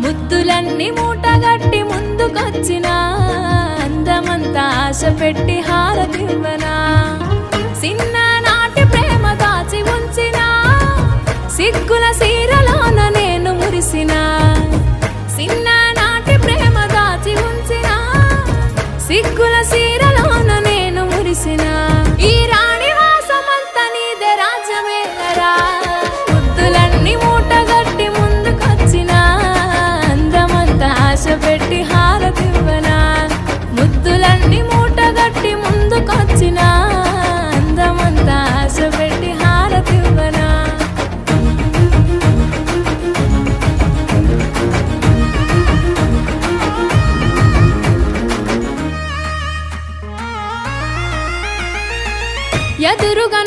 ముద్దులన్నీ మూటగట్టి ముందుకొచ్చినా అందమంతా ఆశ పెట్టి హారతివ్వనా చిన్ననాటి ప్రేమ దాచి ఉంచినా సిగ్గుల సీరలోన నేను మురిసినా చిన్ననాటి ప్రేమ దాచి ఉంచినా సిగ్గుల సీరలోన నేను మురిసినా ఈ రాణి వాసమంతా నీదే రాజ్యమేలరా ముద్దులన్నీ మూటగట్టి ముందుకొచ్చినా అందమంతా ఆశ పెట్టి హారతివ్వనా ముద్దులన్నీ మూటగట్టి ముందుకొచ్చినా అందమంతా ఆశ పెట్టి హారతివ్వనా ఎదురుగా